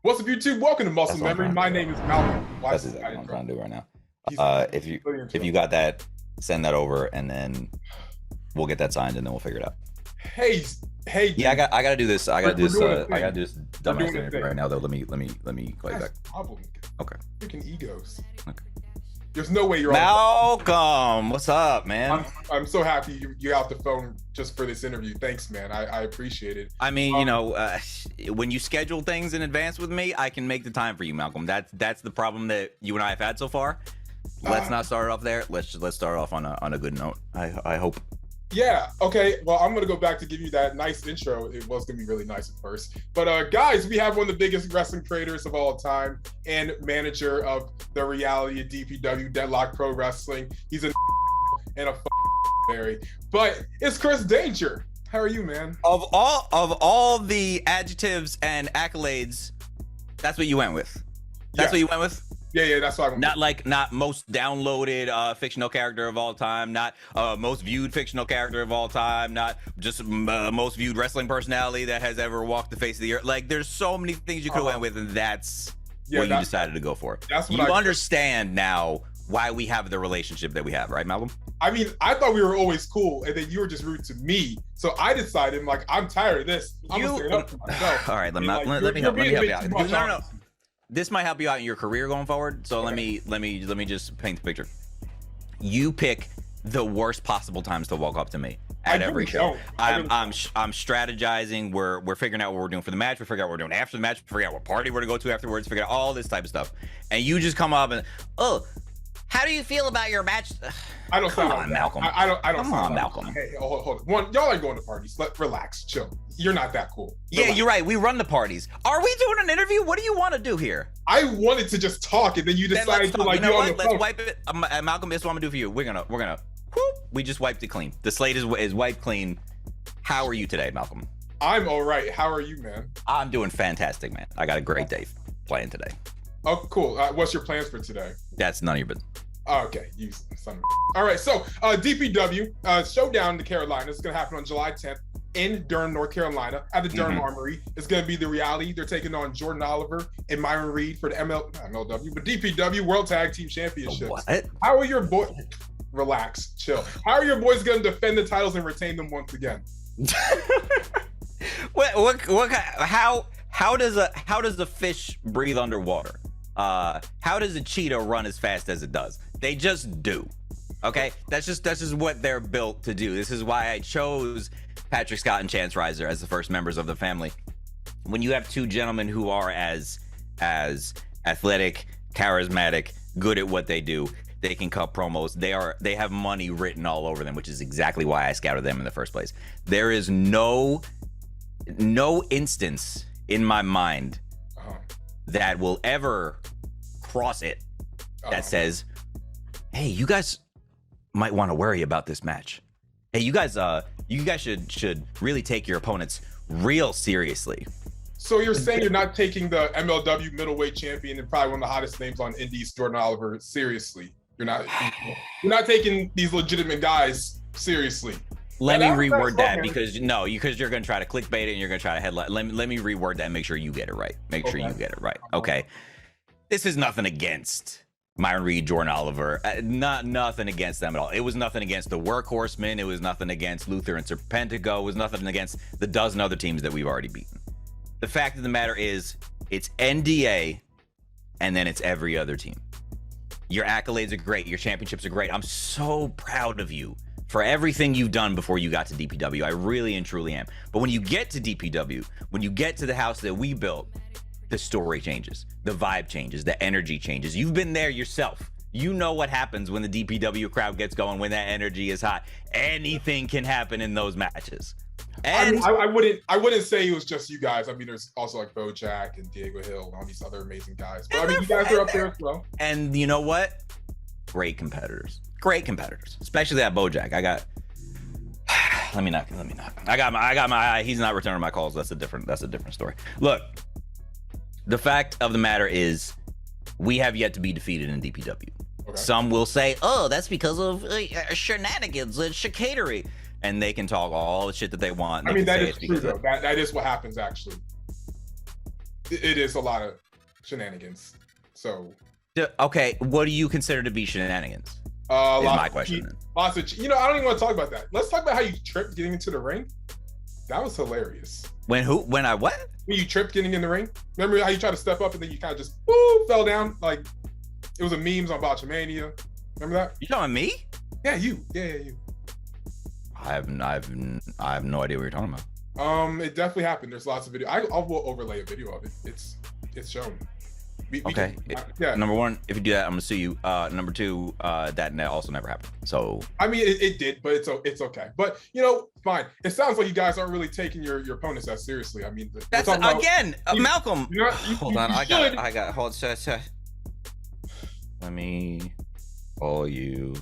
What's up, YouTube? Welcome to Muscle Memory. My name is Malcolm. That's exactly what I'm trying to do right now. If you got that, send that over, and then we'll get that signed, and then we'll figure it out. Hey, dude. Yeah, I gotta do this. I gotta do this dumbass interview right now. Though, let me call you back. Problem. Okay. Freaking egos. Okay. There's no way you're Malcolm. What's up, man? I'm so happy you're off the phone just for this interview. Thanks, man. I appreciate it. I mean, when you schedule things in advance with me, I can make the time for you, Malcolm. That's the problem that you and I have had so far. Let's not start off there. Let's start off on a good note. I hope. Yeah. Okay. Well, I'm gonna go back to give you that nice intro. It was gonna be really nice at first, but guys, we have one of the biggest wrestling creators of all time and manager of the reality of DPW, Deadlock Pro Wrestling. He's a and a berry, but it's Chris Danger. How are you, man? Of all the adjectives and accolades, that's what you went with. That's what you went with. Yeah, that's what I went. Not most downloaded fictional character of all time, not most viewed fictional character of all time, not just most viewed wrestling personality that has ever walked the face of the earth. Like, there's so many things you could have went with, and that's what you decided to go for. That's what you understand now why we have the relationship that we have, right, Malcolm? I mean, I thought we were always cool, and then you were just rude to me. So I decided, I'm tired of this. I'm gonna stand up for myself. All right, let me help you out. No. This might help you out in your career going forward. So let me just paint the picture. You pick the worst possible times to walk up to me at every show. I'm strategizing. We're figuring out what we're doing for the match. We're figuring out what we're doing after the match. We're figuring out what party we're gonna go to afterwards. Figure out all this type of stuff. And you just come up and, how do you feel about your match? I don't Come sound on, Malcolm. I don't. Come on, Malcolm. Hey, hold on. Y'all ain't going to parties. Relax, chill. You're not that cool. Yeah, you're right. We run the parties. Are we doing an interview? What do you want to do here? I wanted to just talk, and then you decided to you know what? Let's wipe it. Malcolm, this is what I'm gonna do for you. We're gonna. Whoop, we just wiped it clean. The slate is wiped clean. How are you today, Malcolm? I'm all right. How are you, man? I'm doing fantastic, man. I got a great day playing today. Oh, cool. What's your plans for today? That's none of your business. Oh, okay, you son of a... All right, so DPW Showdown in the Carolinas is going to happen on July 10th in Durham, North Carolina, at the Durham Armory. It's going to be the reality. They're taking on Jordan Oliver and Myron Reed for the MLW, but DPW World Tag Team Championships. What? How are your boys? Relax, chill. How are your boys going to defend the titles and retain them once again? How does a fish breathe underwater? How does a cheetah run as fast as it does? They just do. Okay, that's just what they're built to do. This is why I chose Patrick Scott and Chance Riser as the first members of the family. When you have two gentlemen who are as athletic, charismatic, good at what they do, they can cut promos. They have money written all over them, which is exactly why I scouted them in the first place. There is no instance in my mind that will ever cross it that says, hey, you guys might want to worry about this match. Hey, you guys should really take your opponents real seriously. So you're saying you're not taking the MLW middleweight champion and probably one of the hottest names on Indies, Jordan Oliver, seriously? You're not taking these legitimate guys seriously. Let me reword that because you're going to try to clickbait it and you're going to try to headline. Let me reword that and make sure you get it right. Make sure you get it right. Okay. This is nothing against Myron Reed, Jordan Oliver. Nothing against them at all. It was nothing against the Workhorsemen. It was nothing against Luther and Serpentico. It was nothing against the dozen other teams that we've already beaten. The fact of the matter is, it's NDA and then it's every other team. Your accolades are great. Your championships are great. I'm so proud of you for everything you've done before you got to DPW. I really and truly am. But when you get to DPW, when you get to the house that we built, the story changes, the vibe changes, the energy changes. You've been there yourself. You know what happens when the DPW crowd gets going, when that energy is hot. Anything can happen in those matches. And I wouldn't say it was just you guys. I mean, there's also like Bojack and Diego Hill and all these other amazing guys. But I mean, you guys are up there as well. And you know what? Great competitors, especially that Bojack. Let me not. I got my. He's not returning my calls. That's a different story. Look, the fact of the matter is, we have yet to be defeated in DPW. Okay. Some will say, "Oh, that's because of shenanigans and chicanery," and they can talk all the shit that they want. I mean, that is true though. That is what happens actually. It is a lot of shenanigans. So Okay, what do you consider to be shenanigans? Is my question. Lots of, I don't even want to talk about that. Let's talk about how you tripped getting into the ring. That was hilarious. When I what? When you tripped getting in the ring. Remember how you tried to step up and then you kind of just fell down? Like it was a memes on Botchamania. Remember that? You talking about me? Yeah, you. Yeah, you. I have no idea what you're talking about. It definitely happened. There's lots of video. I will overlay a video of it. It's shown. Okay. Yeah. Number one, if you do that, I'm gonna sue you. Number two, that also never happened. So I mean, it did, but it's okay. But fine. It sounds like you guys aren't really taking your opponents that seriously. I mean, that's again, Malcolm. Hold on, I got. Hold on. Let me call you.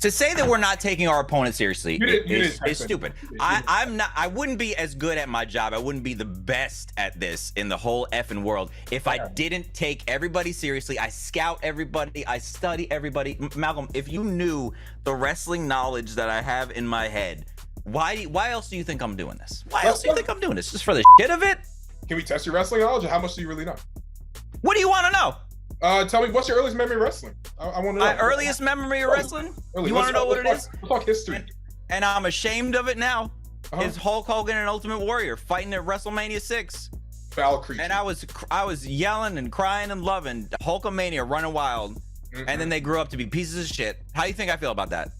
To say that we're not taking our opponent seriously is stupid. I wouldn't be as good at my job. I wouldn't be the best at this in the whole effing world if I didn't take everybody seriously. I scout everybody. I study everybody. Malcolm, if you knew the wrestling knowledge that I have in my head, why else do you think I'm doing this? Why else do you think I'm doing this? Just for the shit of it? Can we test your wrestling knowledge? Or how much do you really know? What do you want to know? Tell me, what's your earliest memory of wrestling? I want to know. My earliest memory of wrestling? You want to know what it is? Let's talk history. And I'm ashamed of it now. It's Hulk Hogan and Ultimate Warrior fighting at WrestleMania 6. Foul creature. And I was yelling and crying and loving Hulkamania running wild. And then they grew up to be pieces of shit. How do you think I feel about that?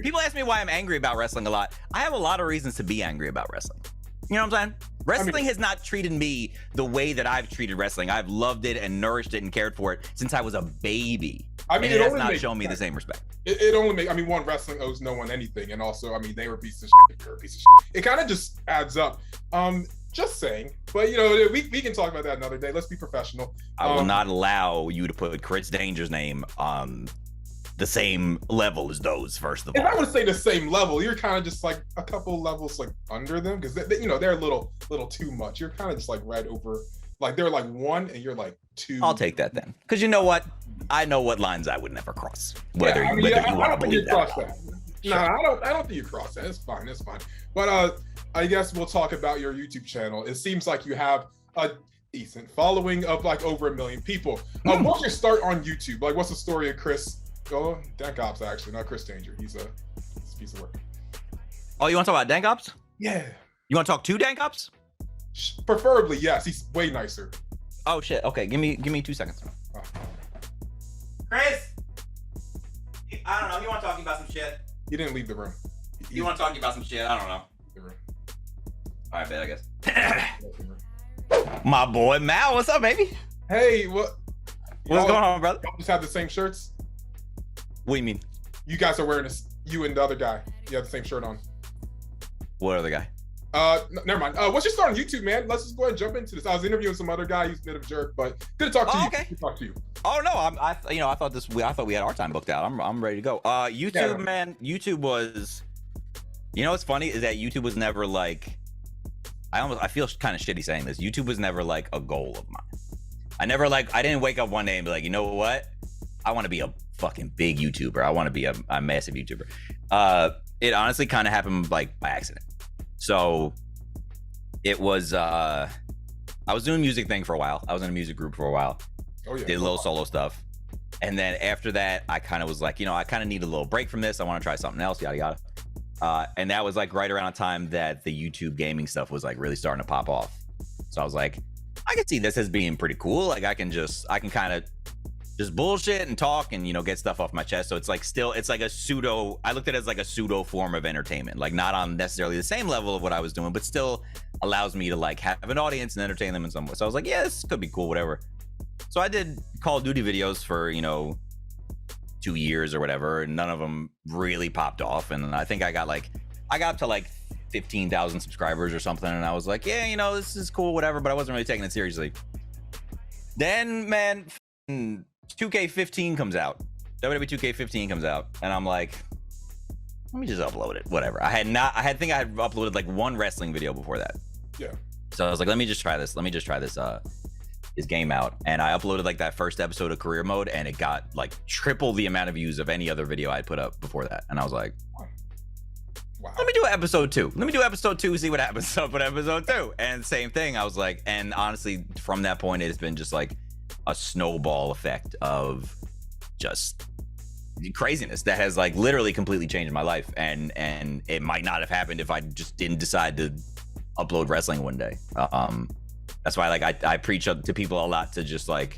People ask me why I'm angry about wrestling a lot. I have a lot of reasons to be angry about wrestling. You know what I'm saying? Wrestling has not treated me the way that I've treated wrestling. I've loved it and nourished it and cared for it since I was a baby. I mean, it has not shown me the same respect. It only makes, one, wrestling owes no one anything. And also, they were pieces of shit. You're a piece of shit. It kind of just adds up. Just saying. But, we can talk about that another day. Let's be professional. I will not allow you to put Chris Danger's name on the same level as those, first of all. If I would say the same level, you're kind of just like a couple levels like under them because they're a little too much. You're kind of just like right over, like they're like 1 and you're like 2. I'll take that then, because you know what? I know what lines I would never cross. Whether you want to believe that. No, I don't think you cross that. It's fine. But I guess we'll talk about your YouTube channel. It seems like you have a decent following of like over 1 million people. What's your start on YouTube? Like, what's the story of Chris? Oh, DenkOps actually, not Chris Danger. He's a piece of work. Oh, you want to talk about DenkOps? Yeah. You want to talk to DenkOps? Preferably, yes. He's way nicer. Oh shit. Okay, give me 2 seconds. Oh. Chris, I don't know. You want to talk about some shit? He didn't leave the room. You want to talk about some shit? I don't know. The room. All right, bet, I guess. My boy Mal, what's up, baby? Hey, what's going on, brother? Y'all just have the same shirts? What do you mean? You guys are wearing this. You and the other guy. You have the same shirt on. What other guy? Never mind. What's your start on YouTube, man? Let's just go ahead and jump into this. I was interviewing some other guy. He's a bit of a jerk, but good to talk to you. Okay. Good to talk to you. Oh no, I thought we had our time booked out. I'm ready to go. YouTube, man. YouTube was. What's funny is that YouTube was never like. I feel kind of shitty saying this. YouTube was never like a goal of mine. I didn't wake up one day and be like, you know what? I want to be a fucking big YouTuber. I want to be a massive YouTuber. It honestly kind of happened like by accident. So it was, I was doing a music thing for a while. I was in a music group for a while. Oh, yeah. Did a little solo stuff. And then after that, I kind of was like, I kind of need a little break from this. I want to try something else, yada, yada. And that was like right around the time that the YouTube gaming stuff was like really starting to pop off. So I was like, I can see this as being pretty cool. Like I can kind of just bullshit and talk and, get stuff off my chest. So it's like a pseudo, I looked at it as like a pseudo form of entertainment, like not on necessarily the same level of what I was doing, but still allows me to like have an audience and entertain them in some way. So I was like, yeah, this could be cool, whatever. So I did Call of Duty videos for, 2 years or whatever, and none of them really popped off. And I think I got up to like 15,000 subscribers or something. And I was like, yeah, this is cool, whatever, but I wasn't really taking it seriously. Then, man, 2K15 comes out. WWE 2K15 comes out, and I'm like, let me just upload it, whatever. I think I had uploaded like one wrestling video before that. Yeah. So I was like, let me just try this this game out. And I uploaded like that first episode of career mode, and it got like triple the amount of views of any other video I put up before that. And I was like, Wow. Let me do episode 2. Let me do episode 2, see what happens up with episode 2. And same thing. I was like, and honestly, from that point, it's been just like a snowball effect of just craziness that has like literally completely changed my life. And it might not have happened if I just didn't decide to upload wrestling one day. That's why like I preach up to people a lot to just like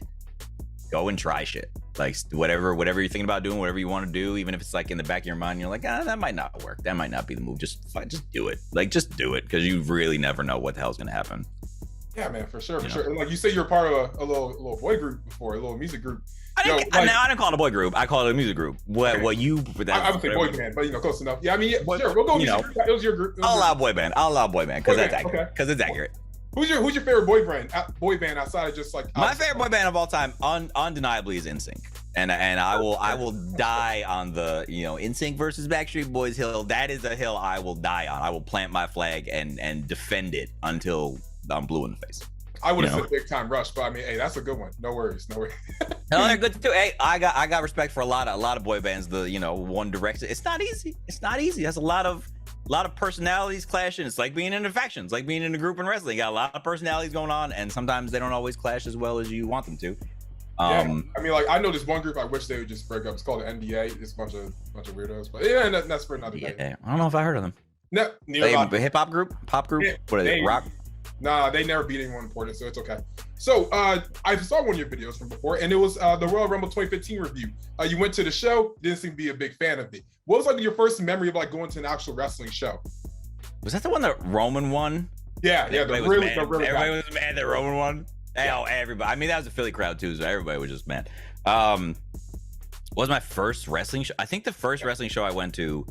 go and try shit. Like whatever you're thinking about doing, whatever you want to do, even if it's like in the back of your mind, you're like, that might not work. That might not be the move. Just do it. Like, just do it, because you really never know what the hell's gonna happen. Yeah, man, for sure. And like you say, you're part of a little boy group before, a little music group. I didn't call it a boy group. I call it a music group. What you? I would say boy band, but close enough. Yeah, I mean, sure. We'll go. It was your group. I'll allow boy band. Because that's accurate. Because it's accurate. Who's your favorite boy band outside of just like my favorite boy band of all time? Undeniably is NSYNC. And I will die on the NSYNC versus Backstreet Boys hill. That is a hill I will die on. I will plant my flag and defend it until I'm blue in the face. I would have said Big Time Rush, but I mean, hey, that's a good one. No worries. No, they're good too. Hey, I got respect for a lot of boy bands. The One Direction. It's not easy. That's a lot of personalities clashing. It's like being in a faction. It's like being in a group in wrestling. You got a lot of personalities going on, and sometimes they don't always clash as well as you want them to. I mean, like I know this one group I wish they would just break up. It's called the NDA. It's a bunch of weirdos, but yeah, that's for another day. Yeah, I don't know if I heard of them. No, hip hop group, pop group. Yeah, what is it? Rock? Nah, they never beat anyone important, so it's okay. So I saw one of your videos from before, and it was the Royal Rumble 2015 review. You went to the show, didn't seem to be a big fan of it. What was like your first memory of like going to an actual wrestling show? Was that the one that Roman won? Yeah, everybody was mad that Roman won. Hell, everybody. I mean, that was a Philly crowd too, so everybody was just mad. Was my first wrestling show? I think the first wrestling show I went to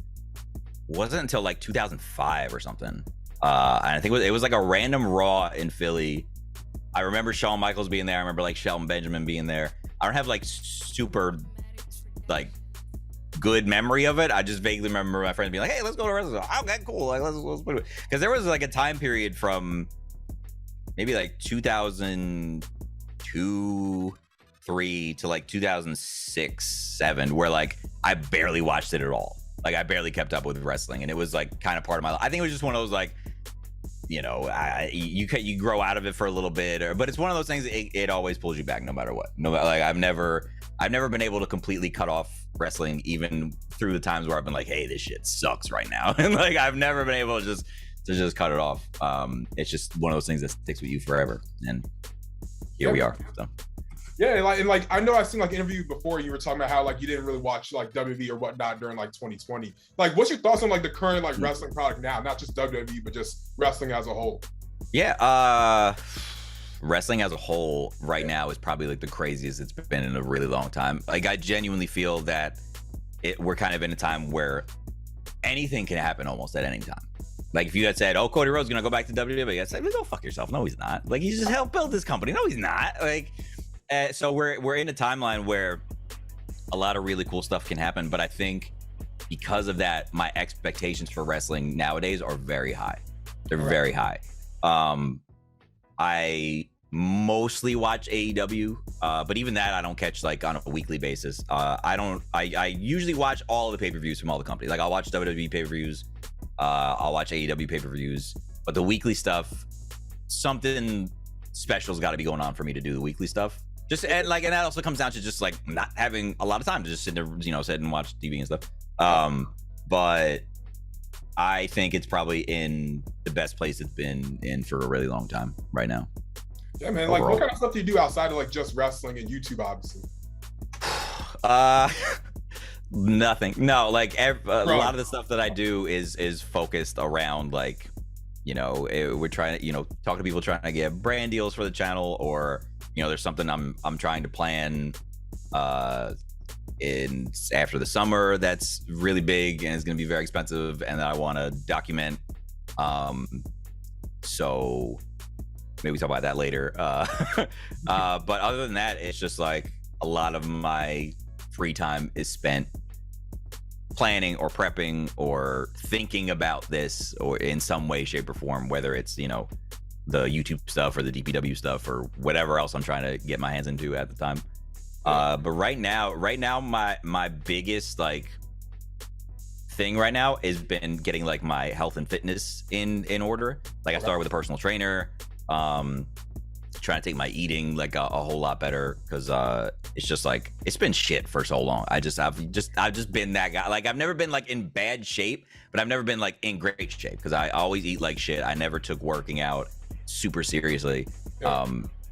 wasn't until like 2005 or something. And I think it was like a random Raw in Philly. I remember Shawn Michaels being there. I remember like Shelton Benjamin being there. I don't have like super like good memory of it. I just vaguely remember my friends being like, "Hey, let's go to wrestling." Okay, cool. Like let's put it, because there was like a time period from maybe like 2002, 3 to like 2006, 7, where like I barely watched it at all. Like I barely kept up with wrestling, and it was like kind of part of my life. I think it was just one of those like, you grow out of it for a little bit, but it's one of those things. It always pulls you back, no matter what. Like I've never been able to completely cut off wrestling, even through the times where I've been like, hey, this shit sucks right now, and like I've never been able to just cut it off. It's just one of those things that sticks with you forever, and here we are. So. Yeah, like I know I've seen like interview before, you were talking about how like you didn't really watch like WWE or whatnot during like 2020. Like, what's your thoughts on like the current like wrestling product now? Not just WWE, but just wrestling as a whole. Yeah, wrestling as a whole right now is probably like the craziest it's been in a really long time. Like I genuinely feel that we're kind of in a time where anything can happen almost at any time. Like if you had said, "Oh, Cody Rhodes gonna go back to WWE," I'd say, "Go fuck yourself." No, he's not. Like he just helped build this company. No, he's not. Like. So we're in a timeline where a lot of really cool stuff can happen, but I think because of that, my expectations for wrestling nowadays are very high. They're very high. I mostly watch AEW, but even that I don't catch like on a weekly basis. I usually watch all the pay-per-views from all the companies. Like I'll watch WWE pay-per-views, I'll watch AEW pay-per-views, but the weekly stuff, something special's got to be going on for me to do the weekly stuff. And that also comes down to just like not having a lot of time to just sit there, sit and watch TV and stuff. But I think it's probably in the best place it's been in for a really long time right now. Yeah, man. Overall. Like, what kind of stuff do you do outside of like just wrestling and YouTube, obviously? Nothing. No, like a lot of the stuff that I do is focused around like, we're trying to, talk to people trying to get brand deals for the channel, or there's something I'm trying to plan in after the summer that's really big and is going to be very expensive, and that I want to document. So maybe we talk about that later. But other than that, it's just like a lot of my free time is spent planning or prepping or thinking about this, or in some way, shape, or form, whether it's the YouTube stuff or the DPW stuff or whatever else I'm trying to get my hands into at the time. But right now my biggest like thing right now has been getting like my health and fitness in order. Like I started with a personal trainer, trying to take my eating like a whole lot better, because it's just like it's been shit for so long. I've just been that guy. Like I've never been like in bad shape, but I've never been like in great shape, because I always eat like shit. I never took working out super seriously.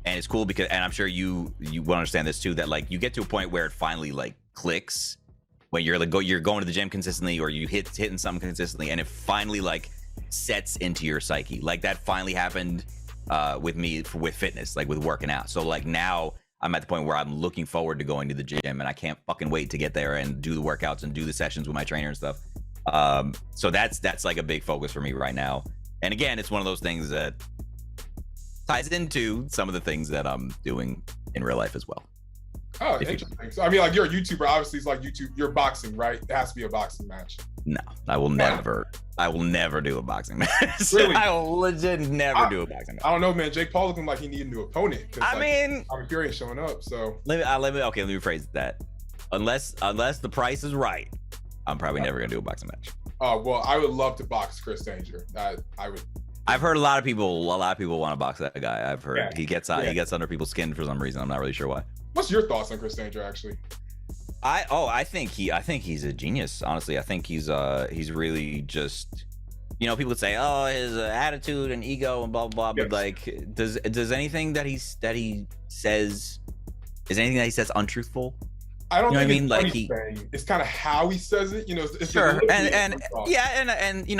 And it's cool because, and I'm sure you will understand this too, that like you get to a point where it finally like clicks when you're like you're going to the gym consistently, or you hitting something consistently, and it finally like sets into your psyche. Like that finally happened with me with fitness, like with working out. So like now I'm at the point where I'm looking forward to going to the gym, and I can't fucking wait to get there and do the workouts and do the sessions with my trainer and stuff. So that's like a big focus for me right now. And again, it's one of those things that ties into some of the things that I'm doing in real life as well. Oh, interesting. So I mean, like you're a YouTuber, obviously it's like YouTube, you're boxing, right? It has to be a boxing match. No, I will never do a boxing match. Really? I will legit never do a boxing match. I don't know, man. Jake Paul looking like he needed a new opponent. I mean, I'm curious showing up. So let me rephrase that. Unless the price is right, I'm probably never gonna do a boxing match. Oh well, I would love to box Chris Danger. I would. I've heard a lot of people want to box that guy. I've heard he gets under people's skin for some reason. I'm not really sure why. What's your thoughts on Chris Danger, actually? I think he's a genius. Honestly, I think he's really just, people would say, oh, his attitude and ego and blah blah blah. Yes. But like, does anything that he says, is anything that he says untruthful? I don't think what I mean? Like it's kind of how he says it, it's sure. And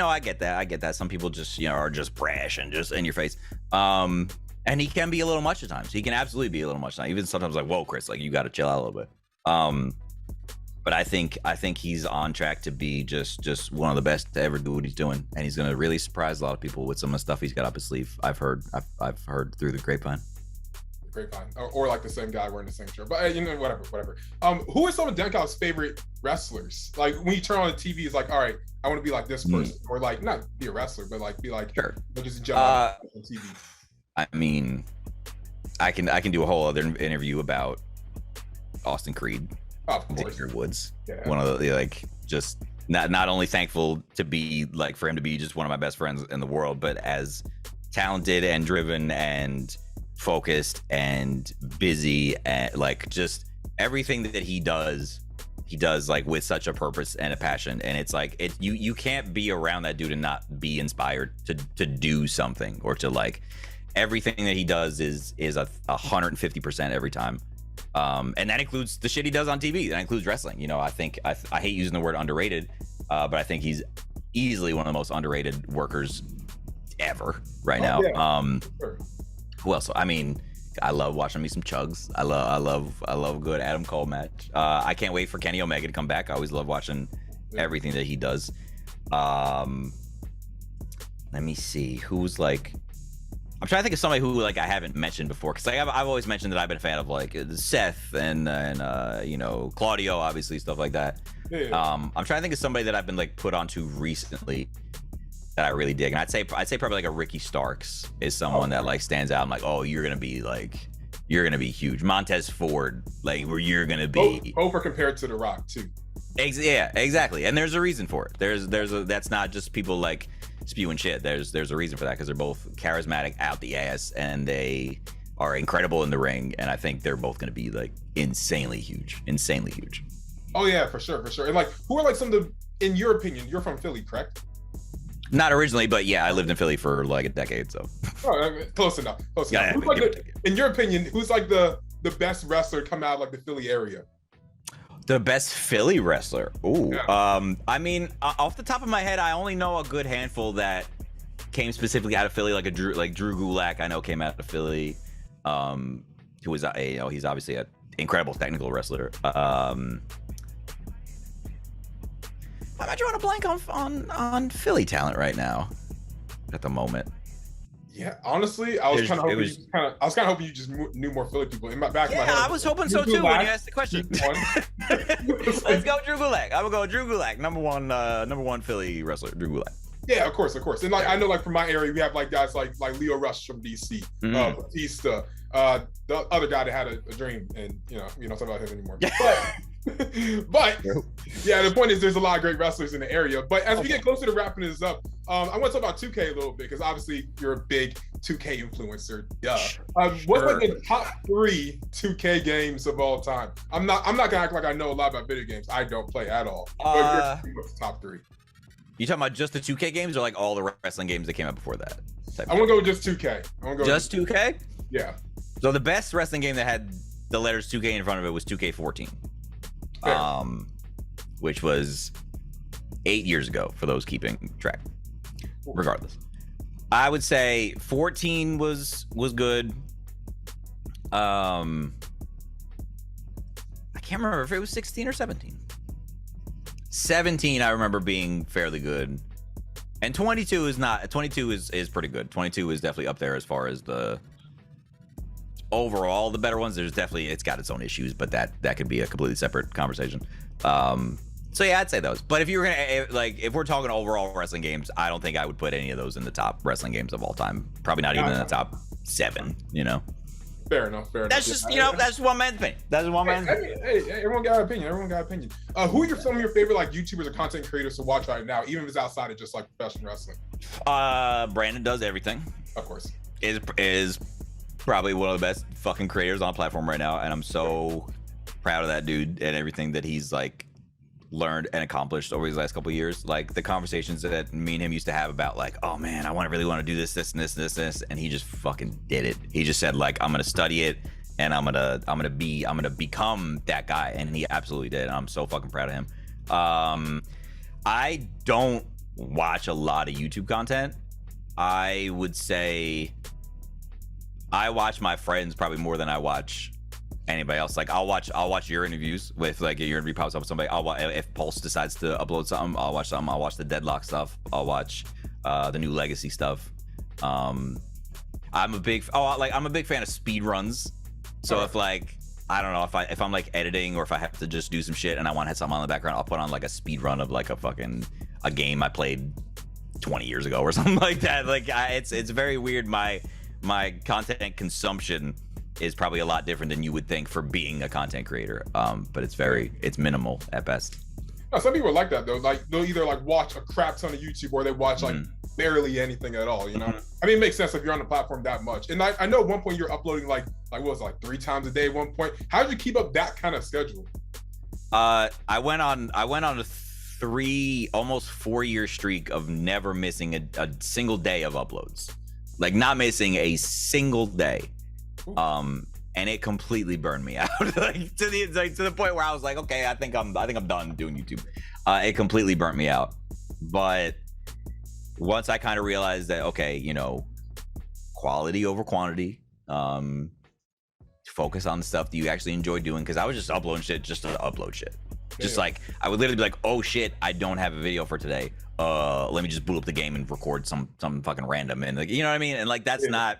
I get that. Some people just, are just brash and just in your face. And he can be a little much at times. He can absolutely be a little much. Even sometimes like, whoa, Chris, like you got to chill out a little bit. But I think he's on track to be just one of the best to ever do what he's doing, and he's gonna really surprise a lot of people with some of the stuff he's got up his sleeve. I've heard through the grapevine. Or like the same guy wearing the same shirt, but whatever. Who are some of DenkOps' favorite wrestlers? Like when you turn on the TV, it's like, all right, I want to be like this person, or like not be a wrestler, but like be like sure. Just jump on TV. I mean, I can do a whole other interview about Austin Creed. Of course. Xavier Woods. Yeah. One of the like just not only thankful to be like for him to be just one of my best friends in the world, but as talented and driven and focused and busy and like just everything that he does like with such a purpose and a passion. And it's like you can't be around that dude and not be inspired to do something, or to like everything that he does is 150% every time. And that includes the shit he does on TV. That includes wrestling. I think I hate using the word underrated, but I think he's easily one of the most underrated workers ever right now. Yeah. Sure. Who else? I mean, I love watching me some chugs. I love a good Adam Cole match. I can't wait for Kenny Omega to come back. I always love watching everything that he does. Let me see who's like. I'm trying to think of somebody who like I haven't mentioned before, because like I've always mentioned that I've been a fan of like Seth and Claudio, obviously, stuff like that. Yeah. I'm trying to think of somebody that I've been like put onto recently that I really dig, and I'd say probably like a Ricky Starks is someone that like stands out. I'm like, oh, you're gonna be huge. Montez Ford, like where you're gonna be over compared to The Rock too. Yeah, exactly, and there's a reason for it. That's not just people like spewing shit. There's a reason for that, because they're both charismatic out the ass and they are incredible in the ring, and I think they're both going to be like insanely huge. Oh yeah, for sure. And like, who are like some of the, in your opinion, you're from Philly, correct? Not originally, but yeah, I lived in Philly for like a decade, so close enough. Yeah, in your opinion, who's like the best wrestler come out of like the Philly area? The best Philly wrestler. Ooh. Yeah. I mean, off the top of my head, I only know a good handful that came specifically out of Philly, like Drew Gulak. I know came out of Philly. Who was he's obviously an incredible technical wrestler. I'm drawing a blank on Philly talent right now at the moment. Yeah, honestly, I was kind of hoping you just knew more Philly people. In my head, I was hoping so too when you asked the question. Let's go Drew Gulak. I would go Drew Gulak, number one Philly wrestler, Drew Gulak. Yeah, of course. And like I know, like from my area, we have like guys like Leo Rush from DC, Batista, the other guy that had a dream, and we don't talk about him anymore. But Yeah, the point is there's a lot of great wrestlers in the area. But as we get closer to wrapping this up, I want to talk about 2K a little bit because obviously you're a big 2K influencer. Duh. What's like the top 3 2K games of all time? I'm not gonna act like I know a lot about video games. I don't play at all. But what's the top 3? You talking about just the 2K games or like all the wrestling games that came out before that? I want to go with just 2K. I want to go just 2K. Yeah. So the best wrestling game that had the letters 2K in front of it was 2K14. Which was 8 years ago for those keeping track. Regardless, I would say 14 was good. I can't remember if it was 16 or 17. 17 I remember being fairly good, and 22 is not. 22 is pretty good. 22 is definitely up there as far as the overall the better ones. There's definitely, it's got its own issues, but that could be a completely separate conversation. So yeah, I'd say those. But if you were gonna, like, if we're talking overall wrestling games, I don't think I would put any of those in the top wrestling games of all time. Probably not even in the top 7. You know. Fair enough. That's just, you know, that's one man's opinion. That's one man's opinion. Hey, everyone got an opinion. Who are some of your favorite like YouTubers or content creators to watch right now, even if it's outside of just like professional wrestling? Brandon does everything. Of course. Is probably one of the best fucking creators on the platform right now, and I'm so proud of that dude and everything that he's like learned and accomplished over these last couple of years. Like the conversations that me and him used to have about like, oh man, I really want to do this and this, and he just fucking did it. He just said like, I'm gonna study it and I'm gonna become that guy, and he absolutely did. And I'm so fucking proud of him. I don't watch a lot of YouTube content. I would say I watch my friends probably more than I watch anybody else. Like I'll watch your interviews with like your interview pops up with somebody. I'll watch if Pulse decides to upload something. I'll watch something. I'll watch the Deadlock stuff. I'll watch the new Legacy stuff. I'm a big fan of speed runs. So if like I don't know if I'm like editing or if I have to just do some shit and I want to have something on the background, I'll put on like a speed run of like a game I played 20 years ago or something like that. Like it's very weird. My content consumption is probably a lot different than you would think for being a content creator. But it's minimal at best. No, some people are like that though. Like they'll either like watch a crap ton of YouTube or they watch like barely anything at all, you know? I mean, it makes sense if you're on the platform that much. And I know at one point you're uploading like what was it, like 3 times a day at one point. How did you keep up that kind of schedule? I went on a 3 almost 4-year streak of never missing a single day of uploads. Like not missing a single day. And it completely burned me out. like to the point where I was like, okay, I think I'm done doing YouTube. It completely burnt me out. But once I kind of realized that, okay, you know, quality over quantity, focus on the stuff that you actually enjoy doing. Cause I was just uploading shit just to upload shit. Just like, I would literally be like, oh shit, I don't have a video for today. Let me just boot up the game and record some fucking random. And like, you know what I mean? And like, that's not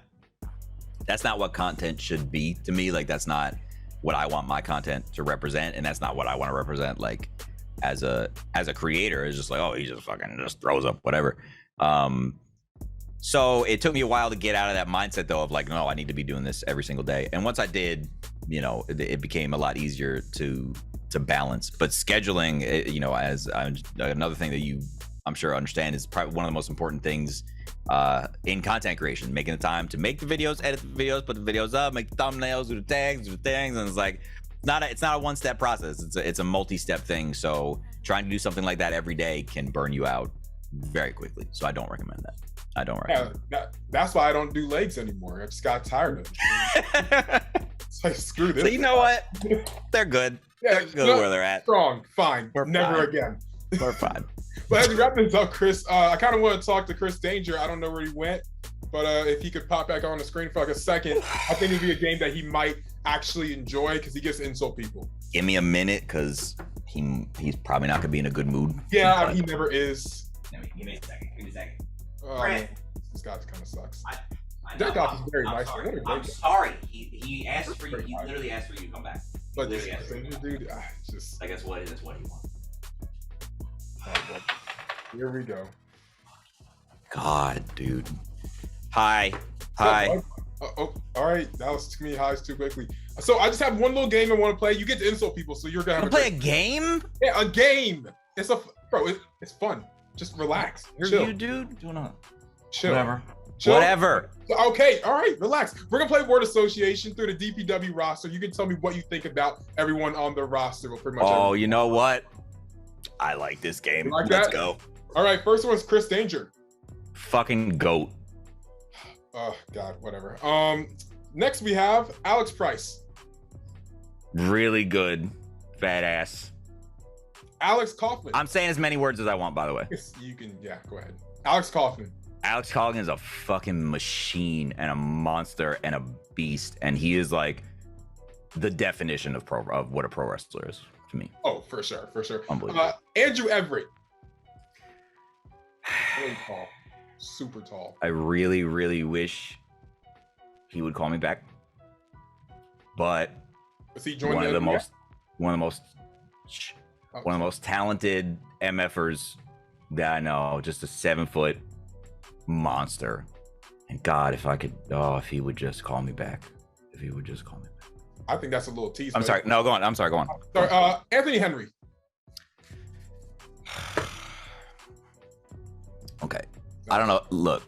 what content should be to me. Like, that's not what I want my content to represent. And that's not what I want to represent. Like as a creator, it's just like, oh, he just fucking just throws up whatever. So it took me a while to get out of that mindset though, of like, no, I need to be doing this every single day. And once I did, you know, it became a lot easier to balance. But scheduling, you know, as another thing that you, I'm sure, understand is probably one of the most important things in content creation, making the time to make the videos, edit the videos, put the videos up, make the thumbnails, do the tags, do the things. And it's like, it's not a one-step process. It's a multi-step thing. So trying to do something like that every day can burn you out very quickly. So I don't recommend that. I don't recommend that. That's why I don't do legs anymore. I just got tired of it. It's like, screw this. So you know what? They're good. Yeah, they're good where they're at. Strong, fine. Never again. We're fine. But as we wrap this up, Chris, I kind of want to talk to Chris Danger. I don't know where he went, but if he could pop back on the screen for like a second, I think it'd be a game that he might actually enjoy because he gets to insult people. Give me a minute, because he's probably not gonna be in a good mood. Yeah, he never is. Give me a second. This guy kind of sucks. DenkOps is very nice. I'm sorry. He asked for you. He literally asked for you to come back. But this dude, just. I guess what is what he wants. Here we go. God, dude. Hi. Oh, all right. That was too many highs too quickly. So I just have one little game I want to play. You get to insult people, so you're gonna have play a game. Yeah, a game. It's fun. Just relax. Chill. You dude. Do not. Chill. Whatever. Chill. Whatever. Okay. All right. Relax. We're gonna play word association through the DPW roster. You can tell me what you think about everyone on the roster. Well, pretty much. Oh, you know what? I like this game. Like Let's that? go. All right. First one's Chris Danger. Fucking goat. Oh God. Whatever. Next we have Alex Price. Really good. Badass. Alex Kaufman. I'm saying as many words as I want, by the way. You can, yeah, go ahead. Alex Kaufman. Alex Kaufman is a fucking machine and a monster and a beast, and he is like the definition of what a pro wrestler is to me. Oh, for sure, for sure. Unbelievable. Andrew Everett. Really tall, super tall. I really, really wish he would call me back, but Was he one of the most talented MFers that I know, just a 7-foot monster. And God, if he would just call me back. If he would just call me back. I think that's a little tease. I'm sorry. No, go on. I'm sorry. Go on. Sorry, Anthony Henry. Okay. I don't know. Look,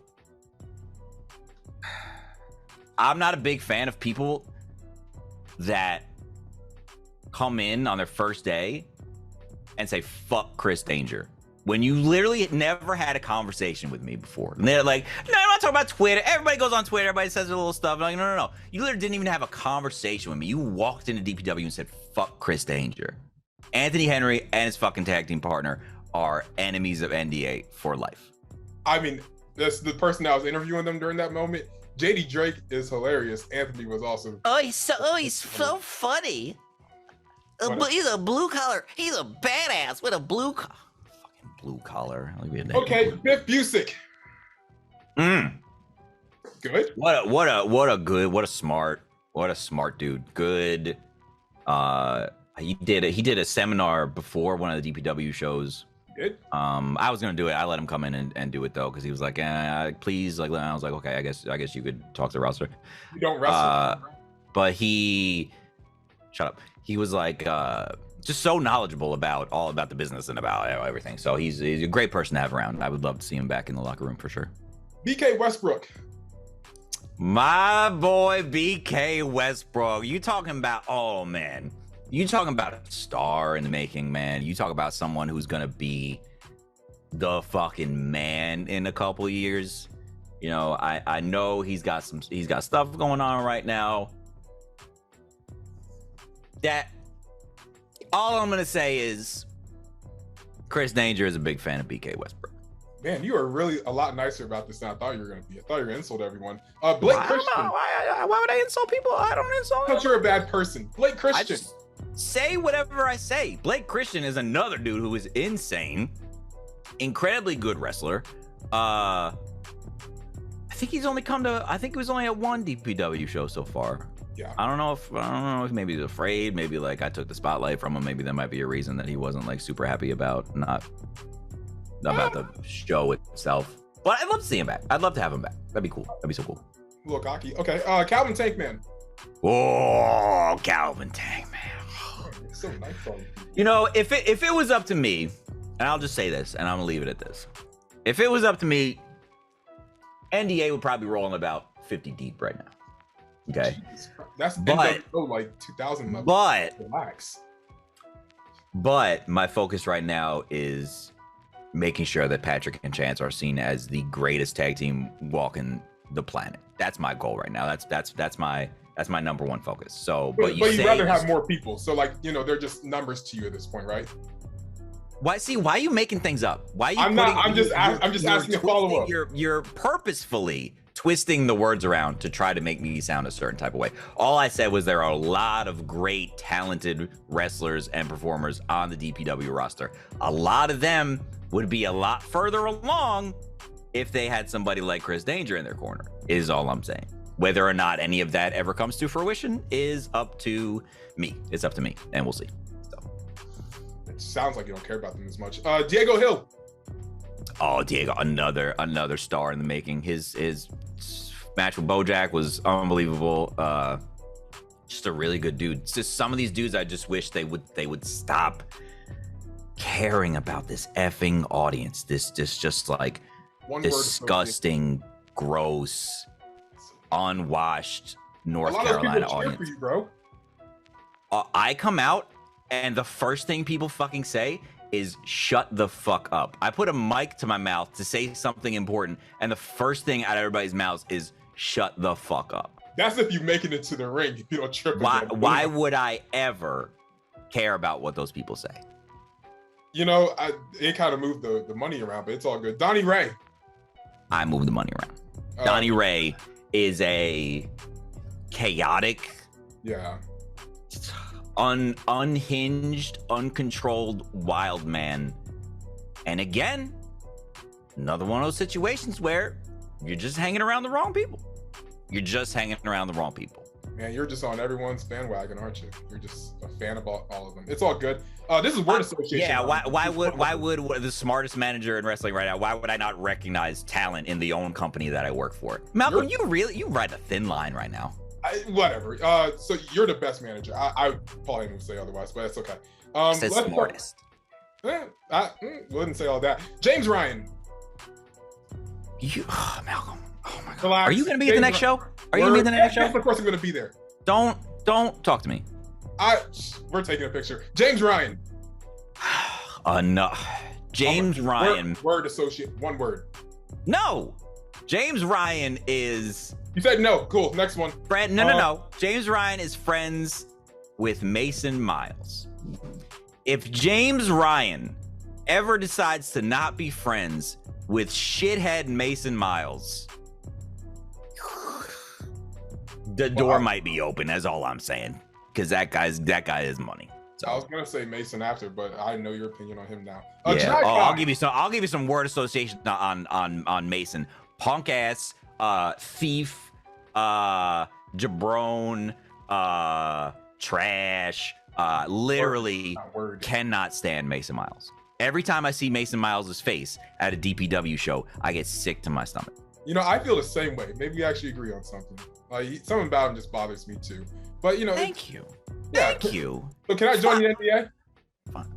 I'm not a big fan of people that come in on their first day and say, fuck Chris Danger. When you literally never had a conversation with me before. And they're like, no, I'm not talking about Twitter. Everybody goes on Twitter. Everybody says their little stuff. I'm like, no. You literally didn't even have a conversation with me. You walked into DPW and said, fuck Chris Danger. Anthony Henry and his fucking tag team partner are enemies of NDA for life. I mean, that's the person that was interviewing them during that moment. JD Drake is hilarious. Anthony was also. He's so funny. He's a blue collar. He's a badass with a blue collar. Fucking blue collar. Okay, Biff Busick. Good. What a smart dude. Good. He did a seminar before one of the DPW shows. Good. I was gonna do it. I let him come in and do it though, because he was like, please. Like, I was like, okay, I guess you could talk to the roster. You don't wrestle. But shut up. He was like just so knowledgeable about the business and about everything. So he's a great person to have around. I would love to see him back in the locker room for sure. BK Westbrook. My boy BK Westbrook. You talking about, oh man. You talking about a star in the making, man. You talk about someone who's gonna be the fucking man in a couple of years. You know, I know he's got stuff going on right now. That all I'm gonna say is Chris Danger is a big fan of BK Westbrook. Man, you are really a lot nicer about this than I thought you were gonna be. I thought you were gonna insult everyone. Blake Christian. Why would I insult people? I don't insult. Because you're a bad person. Blake Christian. I just say whatever I say. Blake Christian is another dude who is insane, incredibly good wrestler. I think he was only at one DPW show so far. Yeah. I don't know if maybe he's afraid. Maybe like I took the spotlight from him. Maybe that might be a reason that he wasn't like super happy about the show itself. But I'd love to see him back. I'd love to have him back. That'd be cool. That'd be so cool. A little cocky. Okay. Calvin Tankman. Oh, Calvin Tankman. So nice on you. You know, if it was up to me, and I'll just say this, and I'm gonna leave it at this. If it was up to me, NDA would probably be rolling about 50 deep right now. Okay. That's like 2000 level. But relax. But my focus right now is making sure that Patrick and Chance are seen as the greatest tag team walking the planet. That's my goal right now. That's my number one focus. So, but you'd rather have more people. So, like, you know, they're just numbers to you at this point, right? Why are you making things up? Why are you? I'm just asking a follow up. You're purposefully twisting the words around to try to make me sound a certain type of way. All I said was there are a lot of great, talented wrestlers and performers on the DPW roster. A lot of them would be a lot further along if they had somebody like Chris Danger in their corner, is all I'm saying. Whether or not any of that ever comes to fruition is up to me. It's up to me, and we'll see. So. It sounds like you don't care about them as much. Diego Hill. Oh, Diego, another star in the making. His Match with Bojack was unbelievable. Just a really good dude. It's just some of these dudes, I just wish they would stop caring about this effing audience. This just like disgusting, gross, unwashed North Carolina audience. For you, bro. I come out and the first thing people fucking say is shut the fuck up. I put a mic to my mouth to say something important, and the first thing out of everybody's mouths is shut the fuck up. That's if you make it into the ring. If you don't trip. Why would I ever care about what those people say? You know, it kind of moved the money around, but it's all good. Donnie Ray. I moved the money around. Donnie Ray is a chaotic, unhinged, uncontrolled wild man. And again, another one of those situations where you're just hanging around the wrong people. You're just hanging around the wrong people. Man, you're just on everyone's bandwagon, aren't you? You're just a fan of all of them. It's all good. This is Word Association. Yeah, why would the smartest manager in wrestling right now, why would I not recognize talent in the own company that I work for? Malcolm, you ride a thin line right now. Whatever. So you're the best manager. I probably wouldn't say otherwise, but that's okay. Says smartest. I wouldn't say all that. James Ryan. Malcolm. Oh my God. Relax. Are you going to be at the next show? Are you going to be at the next show? Yes, of course I'm going to be there. Don't talk to me. We're taking a picture. James Ryan. No. James Ryan. Word associate. One word. No. James Ryan is. You said no. Cool. Next one. No. James Ryan is friends with Mason Miles. If James Ryan ever decides to not be friends with shithead Mason Miles, the door might be open. That's all I'm saying. Because that guy is money. So. I was gonna say Mason after, but I know your opinion on him now. Yeah. I'll give you some word association on Mason. Punk ass, thief, jabron, trash. Literally cannot stand Mason Miles. Every time I see Mason Miles' face at a DPW show, I get sick to my stomach. You know, I feel the same way. Maybe we actually agree on something. Something about him just bothers me too. But you know, thank you. So can I join the NDA? Fine.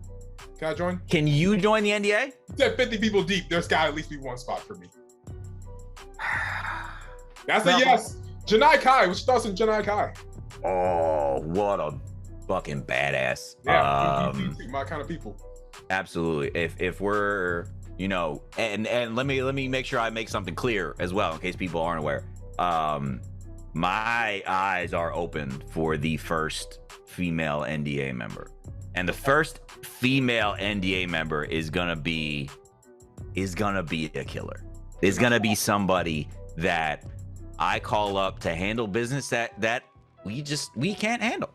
Can I join? Can you join the NDA? You said 50 people deep. There's got to at least be one spot for me. That's a yes. Janai Kai. What's your thoughts on Janai Kai? Oh, what a fucking badass. Yeah, my kind of people. Absolutely. If we're, you know, and let me make sure I make something clear as well in case people aren't aware. My eyes are open for the first female NDA member, and the first female NDA member is gonna be a killer. Is gonna be somebody that I call up to handle business that we can't handle.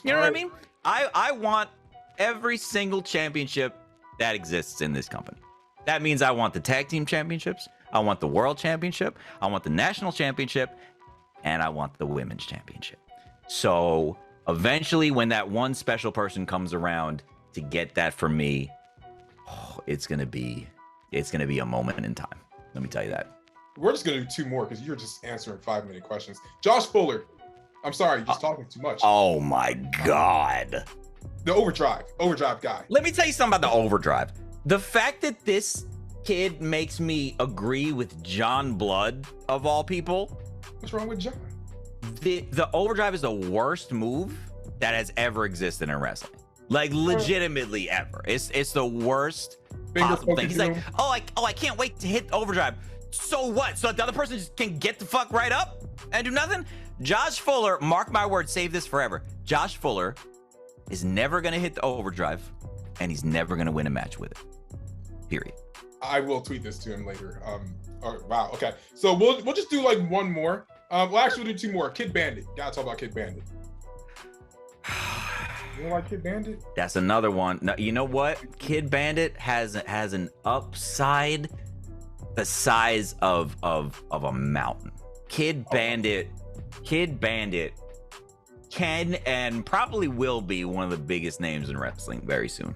You know what I mean? I want every single championship that exists in this company. That means I want the tag team championships, I want the world championship, I want the national championship, and I want the women's championship. So eventually when that one special person comes around to get that for me, it's gonna be a moment in time. Let me tell you that. We're just gonna do two more because you're just answering 5-minute questions. Josh Fuller. I'm sorry, you're just talking too much. Oh my God. The overdrive guy. Let me tell you something about the overdrive. The fact that this kid makes me agree with John Blood of all people. What's wrong with John? The overdrive is the worst move that has ever existed in wrestling. Like legitimately ever. It's the worst possible thing. He's like, I can't wait to hit overdrive. So what? So the other person just can get the fuck right up and do nothing? Josh Fuller, mark my word, save this forever. Josh Fuller is never gonna hit the overdrive, and he's never gonna win a match with it. Period. I will tweet this to him later. Wow. Okay. So we'll just do like one more. We'll actually do two more. Kid Bandit. Gotta talk about Kid Bandit. You don't like Kid Bandit? That's another one. No, you know what? Kid Bandit has an upside the size of a mountain. Kid Bandit can and probably will be one of the biggest names in wrestling very soon.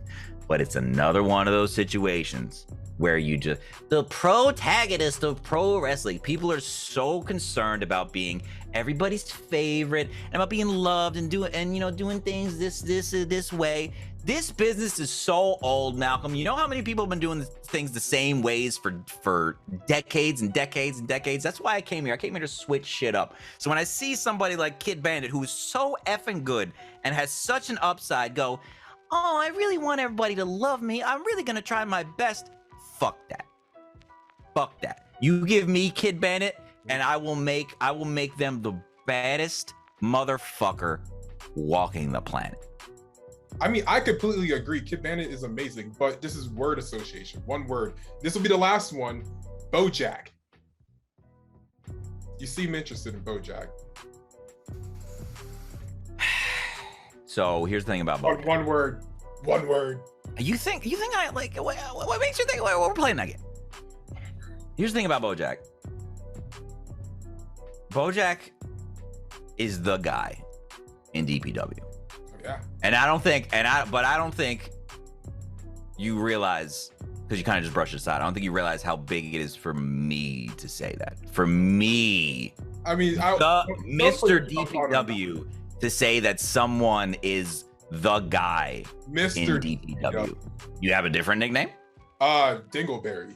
But it's another one of those situations where you just, the protagonist of pro wrestling, people are so concerned about being everybody's favorite and about being loved and doing things this way. This business is so old, Malcolm. You know how many people have been doing things the same ways for decades and decades and decades? That's why I came here. I came here to switch shit up. So when I see somebody like Kid Bandit, who is so effing good and has such an upside, go, oh, I really want everybody to love me. I'm really gonna try my best. Fuck that. Fuck that. You give me Kid Bandit, and I will make them the baddest motherfucker walking the planet. I mean, I completely agree. Kid Bandit is amazing, but this is word association. One word. This will be the last one. BoJack. You seem interested in BoJack. So here's the thing about BoJack. One word. One word. You think I like? What makes you think we're playing that game? Here's the thing about BoJack. BoJack is the guy in DPW. Yeah. And I don't think you realize, because you kind of just brush it aside. I don't think you realize how big it is for me to say that. For me, I mean, Mr. DPW, to say that someone is the guy Mr. in DPW. You have a different nickname? Dingleberry.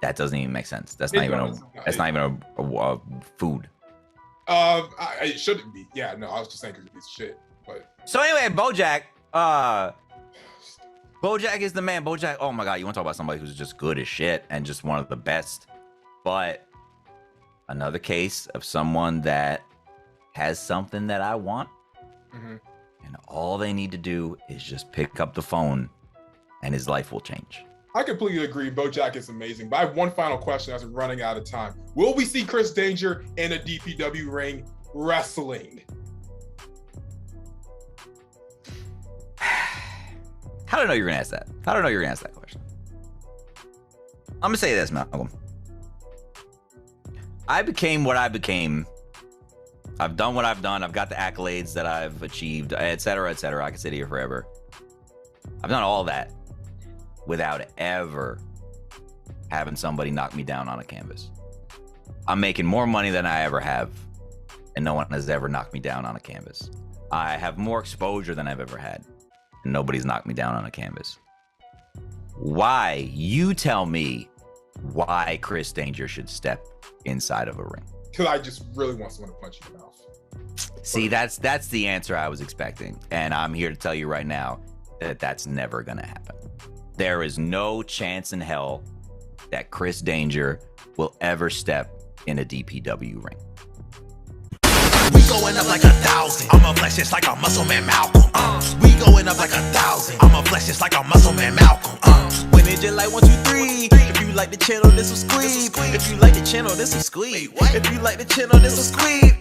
That doesn't even make sense. That's not even a food. It shouldn't be. Yeah, no, I was just saying because it's shit. But so anyway, BoJack. BoJack is the man. BoJack. Oh my God, you want to talk about somebody who's just good as shit and just one of the best. But another case of someone that has something that I want, and all they need to do is just pick up the phone, and his life will change. I completely agree. BoJack is amazing. But I have one final question as we're running out of time. Will we see Chris Danger in a DPW ring wrestling? How did I know you were gonna ask that? How did I know you were gonna ask that question? I'm gonna say this, Malcolm. I became what I became. I've done what I've done. I've got the accolades that I've achieved, et cetera, et cetera. I could sit here forever. I've done all that without ever having somebody knock me down on a canvas. I'm making more money than I ever have, and no one has ever knocked me down on a canvas. I have more exposure than I've ever had, and nobody's knocked me down on a canvas. Why? You tell me why Chris Danger should step inside of a ring. Because I just really want someone to punch you in the mouth. See, that's the answer I was expecting, and I'm here to tell you right now that that's never gonna happen. There is no chance in hell that Chris Danger will ever step in a DPW ring. We going up like 1,000. I'ma flex just like a MuscleManMalcolm. We going up like 1,000. I'ma flex just like a MuscleManMalcolm. When it just like 1, 2, 3. If you like the channel, this will squeeze. If you like the channel, this will squeeze. If you like the channel, this will squeeze.